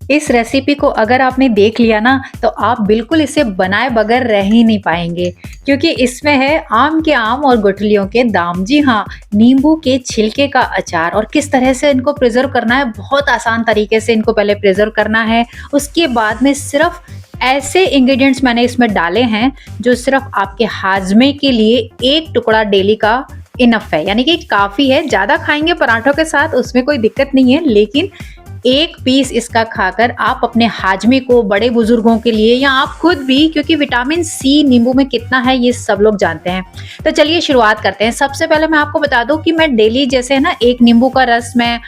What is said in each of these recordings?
इस रेसिपी को अगर आपने देख लिया ना तो आप बिल्कुल इसे बनाए बगैर रह ही नहीं पाएंगे, क्योंकि इसमें है आम के आम और गुठलियों के दाम। जी हाँ, नींबू के छिलके का अचार। और किस तरह से इनको प्रिजर्व करना है, बहुत आसान तरीके से इनको पहले प्रिजर्व करना है। उसके बाद में सिर्फ ऐसे इंग्रेडिएंट्स मैंने इसमें डाले हैं जो सिर्फ आपके हाजमे के लिए एक टुकड़ा डेली का इनफ है, यानी कि काफ़ी है। ज़्यादा खाएंगे पराठों के साथ उसमें कोई दिक्कत नहीं है, लेकिन एक पीस इसका खाकर आप अपने हाजमे को, बड़े बुजुर्गों के लिए या आप खुद भी, क्योंकि विटामिन सी नींबू में कितना है ये सब लोग जानते हैं। तो चलिए शुरुआत करते हैं। सबसे पहले मैं आपको बता दूं कि मैं डेली जैसे है ना, एक नींबू का रस मैं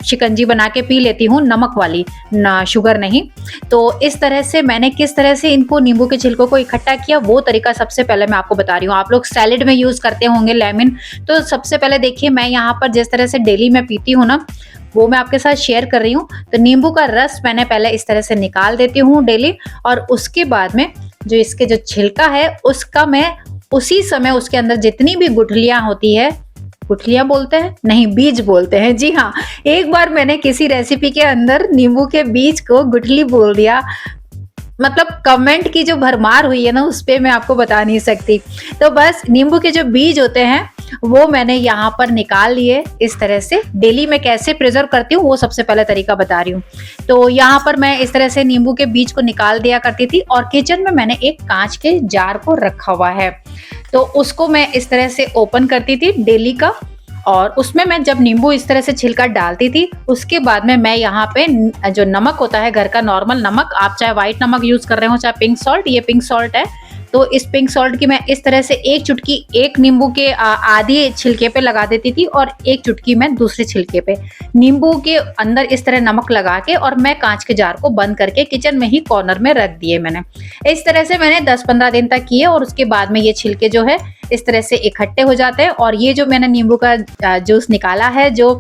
शिकंजी बना के पी लेती हूँ, नमक वाली, ना शुगर नहीं। तो इस तरह से मैंने किस तरह से इनको नींबू के छिलकों को इकट्ठा किया वो तरीका सबसे पहले मैं आपको बता रही हूँ। आप लोग सैलेड में यूज करते होंगे लेमन, तो सबसे पहले देखिए मैं यहाँ पर जिस तरह से डेली मैं पीती हूँ ना, वो मैं आपके साथ शेयर कर रही हूँ। तो नींबू का रस मैंने पहले इस तरह से निकाल देती हूँ डेली, और उसके बाद में जो इसके जो छिलका है उसका मैं उसी समय उसके अंदर जितनी भी गुठलियां होती है, गुठलियां बोलते हैं नहीं, बीज बोलते हैं। जी हाँ, एक बार मैंने किसी रेसिपी के अंदर नींबू के बीज को गुठली बोल दिया, मतलब कमेंट की जो भरमार हुई है ना, उस पे मैं आपको बता नहीं सकती। तो बस नींबू के जो बीज होते हैं वो मैंने यहाँ पर निकाल लिए इस तरह से। डेली मैं कैसे प्रिजर्व करती हूँ वो सबसे पहले तरीका बता रही हूँ। तो यहाँ पर मैं इस तरह से नींबू के बीज को निकाल दिया करती थी, और किचन में मैंने एक कांच के जार को रखा हुआ है, तो उसको मैं इस तरह से ओपन करती थी डेली का, और उसमें मैं जब नींबू इस तरह से छिलका डालती थी, उसके बाद में मैं यहाँ पे जो नमक होता है, घर का नॉर्मल नमक, आप चाहे व्हाइट नमक यूज कर रहे हो चाहे पिंक सॉल्ट, ये पिंक सॉल्ट है, तो इस पिंक सॉल्ट की मैं इस तरह से एक चुटकी एक नींबू के आधी छिलके पे लगा देती थी, और एक चुटकी मैं दूसरे छिलके पे नींबू के अंदर इस तरह नमक लगा के, और मैं कांच के जार को बंद करके किचन में ही कॉर्नर में रख दिए मैंने। इस तरह से मैंने 10-15 दिन तक किए, और उसके बाद में ये छिलके जो है इस तरह से इकट्ठे हो जाते हैं। और ये जो मैंने नींबू का जूस निकाला है जो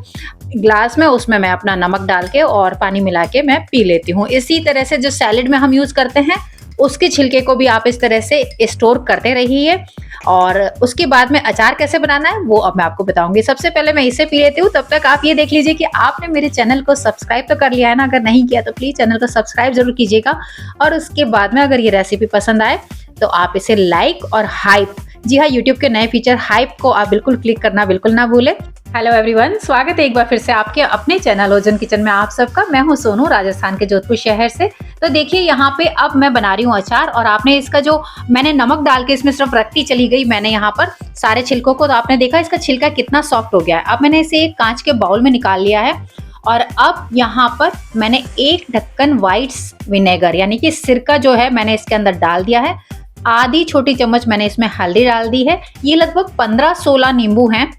ग्लास में, उसमें मैं अपना नमक डाल के और पानी मिला के मैं पी लेती हूँ। इसी तरह से जो सैलेड में हम यूज करते हैं उसके छिलके को भी आप इस तरह से स्टोर करते रहिए। और उसके बाद में अचार कैसे बनाना है वो अब मैं आपको बताऊंगी। सबसे पहले मैं इसे पी लेती हूँ, तब तक आप ये देख लीजिए कि आपने मेरे चैनल को सब्सक्राइब तो कर लिया है ना। अगर नहीं किया तो प्लीज चैनल को सब्सक्राइब जरूर कीजिएगा, और उसके बाद में अगर ये रेसिपी पसंद आए तो आप इसे लाइक और हाइप, जी हाँ, यूट्यूब के नए फीचर हाइप को आप बिल्कुल क्लिक करना बिल्कुल ना भूलें। हेलो एवरीवन, स्वागत है एक बार फिर से आपके अपने चैनल ओजन किचन में आप सबका। मैं हूं सोनू, राजस्थान के जोधपुर शहर से। तो देखिए यहाँ पे अब मैं बना रही हूँ अचार, और आपने इसका जो मैंने नमक डाल के इसमें सिर्फ रखती चली गई मैंने यहाँ पर सारे छिलकों को, तो आपने देखा इसका छिलका कितना सॉफ्ट हो गया है। अब मैंने इसे एक कांच के बाउल में निकाल लिया है, और अब यहाँ पर मैंने एक ढक्कन व्हाइट विनेगर यानी कि सिरका जो है मैंने इसके अंदर डाल दिया है। आधी छोटी चम्मच मैंने इसमें हल्दी डाल दी है। ये लगभग 15-16 नींबू हैं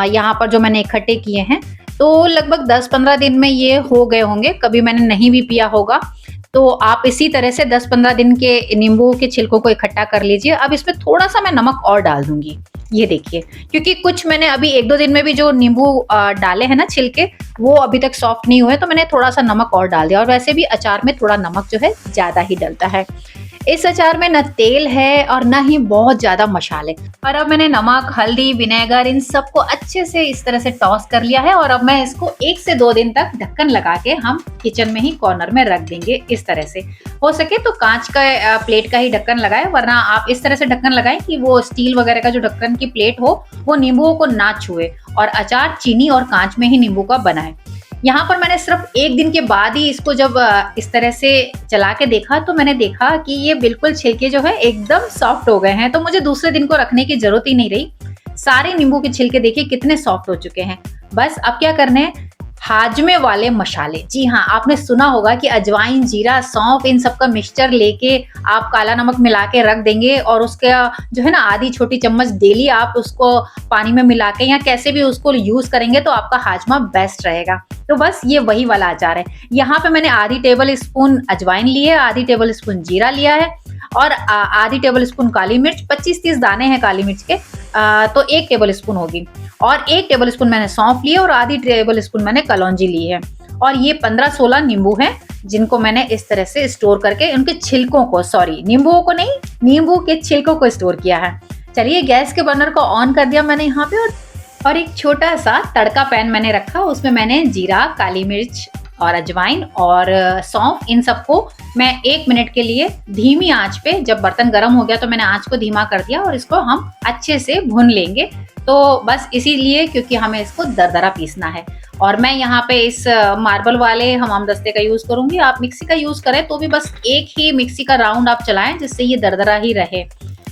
यहाँ पर जो मैंने इकट्ठे किए हैं, तो लगभग 10-15 दिन में ये हो गए होंगे, कभी मैंने नहीं भी पिया होगा। तो आप इसी तरह से 10-15 दिन के नींबू के छिलकों को इकट्ठा कर लीजिए। अब इसमें थोड़ा सा मैं नमक और डाल दूंगी, ये देखिए, क्योंकि कुछ मैंने अभी 1-2 दिन में भी जो नींबू डाले हैं ना छिलके, वो अभी तक सॉफ्ट नहीं हुए, तो मैंने थोड़ा सा नमक और डाल दिया। और वैसे भी अचार में थोड़ा नमक जो है ज्यादा ही डलता है। इस अचार में न तेल है और न ही बहुत ज्यादा मसाले। और अब मैंने नमक, हल्दी, विनेगर इन सबको अच्छे से इस तरह से टॉस कर लिया है, और अब मैं इसको 1 से 2 दिन तक ढक्कन लगा के हम किचन में ही कॉर्नर में रख देंगे। इस तरह से हो सके तो कांच का प्लेट का ही ढक्कन लगाएं, वरना आप इस तरह से ढक्कन लगाएं कि वो स्टील वगैरह का जो ढक्कन की प्लेट हो वो नींबुओं को ना छुए, और अचार चीनी और कांच में ही नींबू का बनाए। यहाँ पर मैंने सिर्फ 1 दिन के बाद ही इसको जब इस तरह से चला के देखा, तो मैंने देखा कि ये बिल्कुल छिलके जो है एकदम सॉफ्ट हो गए हैं, तो मुझे दूसरे दिन को रखने की जरूरत ही नहीं रही। सारे नींबू के छिलके देखिए कितने सॉफ्ट हो चुके हैं। बस अब क्या करने हैं, हाजमे वाले मसाले। जी हाँ, आपने सुना होगा कि अजवाइन, जीरा, सौंफ, इन सब का मिक्सचर लेके आप काला नमक मिला के रख देंगे, और उसका जो है ना आधी छोटी चम्मच डेली आप उसको पानी में मिला के या कैसे भी उसको यूज करेंगे तो आपका हाजमा बेस्ट रहेगा। तो बस ये वही वाला अचार है। यहाँ पे मैंने आधी टेबल स्पून अजवाइन ली है, आधी टेबल स्पून जीरा लिया है, और आधी टेबल स्पून काली मिर्च, 25-30 दाने हैं काली मिर्च के, तो 1 टेबल स्पून होगी। और 1 टेबल स्पून मैंने सौंफ लिए, और आधी टेबल स्पून मैंने कलौंजी ली है। और ये 15-16 नींबू हैं जिनको मैंने इस तरह से स्टोर करके, उनके छिलकों को, सॉरी नींबुओं को नहीं, नींबू के छिलकों को स्टोर किया है। चलिए गैस के बर्नर को ऑन कर दिया मैंने यहाँ पे, और एक छोटा सा तड़का पैन मैंने रखा, उसमें मैंने जीरा, काली मिर्च और अजवाइन और सौंफ, इन सबको मैं 1 मिनट के लिए धीमी आंच पे, जब बर्तन गर्म हो गया तो मैंने आंच को धीमा कर दिया और इसको हम अच्छे से भून लेंगे। तो बस इसीलिए क्योंकि हमें इसको दरदरा पीसना है। और मैं यहाँ पे इस मार्बल वाले हमाम दस्ते का यूज करूंगी। आप मिक्सी का यूज करें तो भी बस एक ही मिक्सी का राउंड आप चलाएं जिससे ये दरदरा ही रहे।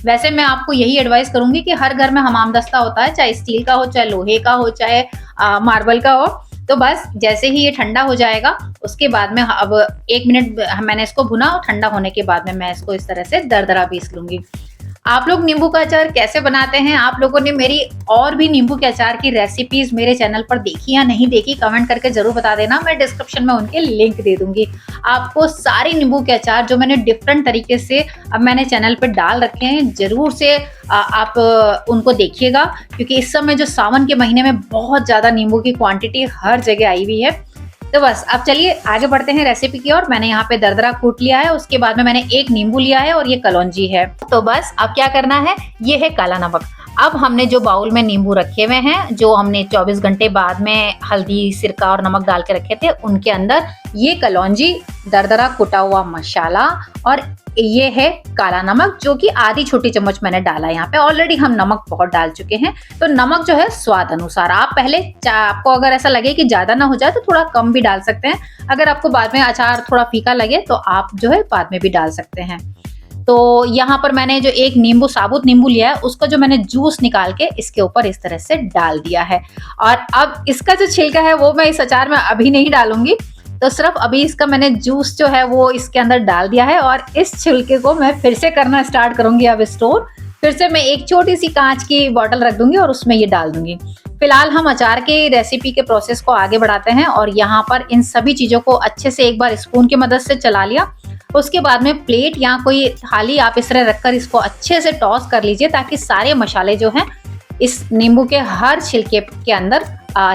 वैसे मैं आपको यही एडवाइस करूंगी कि हर घर में हमाम दस्ता होता है, चाहे स्टील का हो, चाहे लोहे का हो, चाहे मार्बल का हो। तो बस जैसे ही ये ठंडा हो जाएगा उसके बाद में, अब 1 मिनट मैंने इसको भुना और ठंडा होने के बाद में मैं इसको इस तरह से दरदरा पीस लूंगी। आप लोग नींबू का अचार कैसे बनाते हैं? आप लोगों ने मेरी और भी नींबू के अचार की रेसिपीज मेरे चैनल पर देखी या नहीं देखी, कमेंट करके जरूर बता देना। मैं डिस्क्रिप्शन में उनके लिंक दे दूंगी। आपको सारे नींबू के अचार जो मैंने डिफरेंट तरीके से अब मैंने चैनल पर डाल रखे हैं, जरूर से आप उनको देखिएगा, क्योंकि इस समय जो सावन के महीने में बहुत ज्यादा नींबू की क्वांटिटी हर जगह आई हुई है। तो बस अब चलिए आगे बढ़ते हैं रेसिपी की ओर। मैंने यहाँ पे दरदरा कूट लिया है, उसके बाद में मैंने 1 नींबू लिया है और ये कलौंजी है। तो बस अब क्या करना है, ये है काला नमक। अब हमने जो बाउल में नींबू रखे हुए हैं, जो हमने 24 घंटे बाद में हल्दी, सिरका और नमक डाल के रखे थे, उनके अंदर ये कलौंजी, दरदरा कुटा हुआ मसाला और ये है काला नमक, जो कि आधी छोटी चम्मच मैंने डाला है। यहाँ पे ऑलरेडी हम नमक बहुत डाल चुके हैं, तो नमक जो है स्वाद अनुसार। आप पहले, आपको अगर ऐसा लगे कि ज्यादा ना हो जाए तो थोड़ा कम भी डाल सकते हैं। अगर आपको बाद में अचार थोड़ा फीका लगे तो आप जो है बाद में भी डाल सकते हैं। तो यहाँ पर मैंने जो 1 नींबू, साबुत नींबू लिया है, उसका जो मैंने जूस निकाल के इसके ऊपर इस तरह से डाल दिया है। और अब इसका जो छिलका है वो मैं इस अचार में अभी नहीं डालूंगी, तो सिर्फ अभी इसका मैंने जूस जो है वो इसके अंदर डाल दिया है। और इस छिलके को मैं फिर से करना स्टार्ट करूंगी अब स्टोर। फिर से मैं एक छोटी सी कांच की बोतल रख दूंगी और उसमें ये डाल दूंगी। फिलहाल हम अचार के रेसिपी के प्रोसेस को आगे बढ़ाते हैं। और यहाँ पर इन सभी चीजों को अच्छे से एक बार स्पून की मदद से चला लिया। उसके बाद में प्लेट या कोई थाली आप इस तरह रखकर इसको अच्छे से टॉस कर लीजिए, ताकि सारे मसाले जो हैं इस नींबू के हर छिलके के अंदर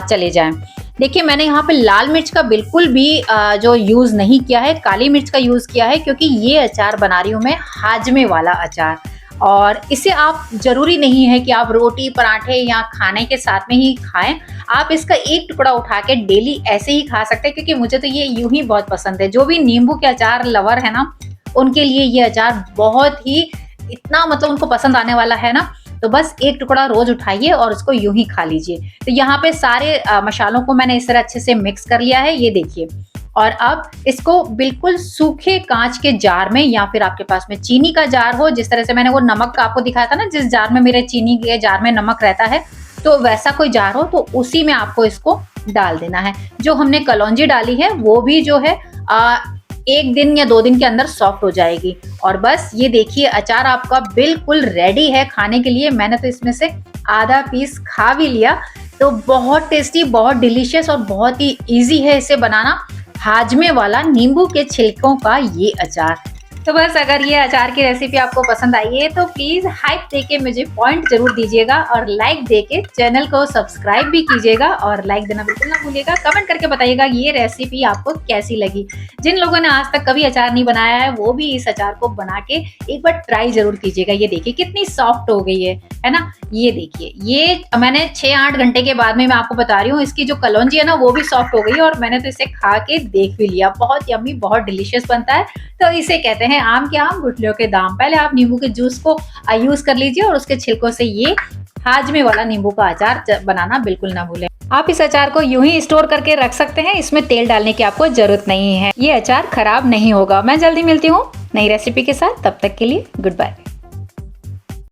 चले जाएं। देखिए, मैंने यहाँ पे लाल मिर्च का बिल्कुल भी जो यूज नहीं किया है, काली मिर्च का यूज किया है, क्योंकि ये अचार बना रही हूँ मैं हाजमे वाला अचार। और इसे आप, जरूरी नहीं है कि आप रोटी, पराठे या खाने के साथ में ही खाएं। आप इसका एक टुकड़ा उठा के डेली ऐसे ही खा सकते हैं, क्योंकि मुझे तो ये यूं ही बहुत पसंद है। जो भी नींबू के अचार लवर है ना, उनके लिए ये अचार बहुत ही, इतना मतलब उनको पसंद आने वाला है ना। तो बस एक टुकड़ा रोज उठाइए और उसको यूं ही खा लीजिए। तो यहाँ पे सारे मसालों को मैंने इस तरह अच्छे से मिक्स कर लिया है, ये देखिए। और अब इसको बिल्कुल सूखे कांच के जार में, या फिर आपके पास में चीनी का जार हो, जिस तरह से मैंने वो नमक का आपको दिखाया था ना, जिस जार में मेरे चीनी के जार में नमक रहता है, तो वैसा कोई जार हो तो उसी में आपको इसको डाल देना है। जो हमने कलौंजी डाली है वो भी जो है 1 दिन या 2 दिन के अंदर सॉफ्ट हो जाएगी। और बस ये देखिए, अचार आपका बिल्कुल रेडी है खाने के लिए। मैंने तो इसमें से आधा पीस खा भी लिया। तो बहुत टेस्टी, बहुत डिलीशियस और बहुत ही इजी है इसे बनाना, हाजमे वाला नींबू के छिलकों का ये अचार। तो बस अगर ये अचार की रेसिपी आपको पसंद आई है तो प्लीज हाइप देके मुझे पॉइंट जरूर दीजिएगा, और लाइक देके चैनल को सब्सक्राइब भी कीजिएगा। और लाइक देना बिल्कुल ना भूलिएगा। कमेंट करके बताइएगा ये रेसिपी आपको कैसी लगी। जिन लोगों ने आज तक कभी अचार नहीं बनाया है वो भी इस अचार को बना के एक बार ट्राई जरूर कीजिएगा। ये देखिए कितनी सॉफ्ट हो गई है ना। ये देखिए, ये मैंने 6-8 घंटे के बाद में मैं आपको बता रही हूँ, इसकी जो कलौंजी है ना वो भी सॉफ्ट हो गई, और मैंने तो इसे खा के देख भी लिया। बहुत यम्मी, बहुत डिलीशियस बनता है। तो इसे कहते हैं आम के आम, गुठलियों के दाम। पहले आप नींबू के जूस को यूज कर लीजिए और उसके छिलकों से ये हाजमे वाला नींबू का अचार बनाना बिल्कुल ना भूलें। आप इस अचार को यूं ही स्टोर करके रख सकते हैं, इसमें तेल डालने की आपको जरूरत नहीं है। ये अचार खराब नहीं होगा। मैं जल्दी मिलती हूँ नई रेसिपी के साथ, तब तक के लिए गुड बाय।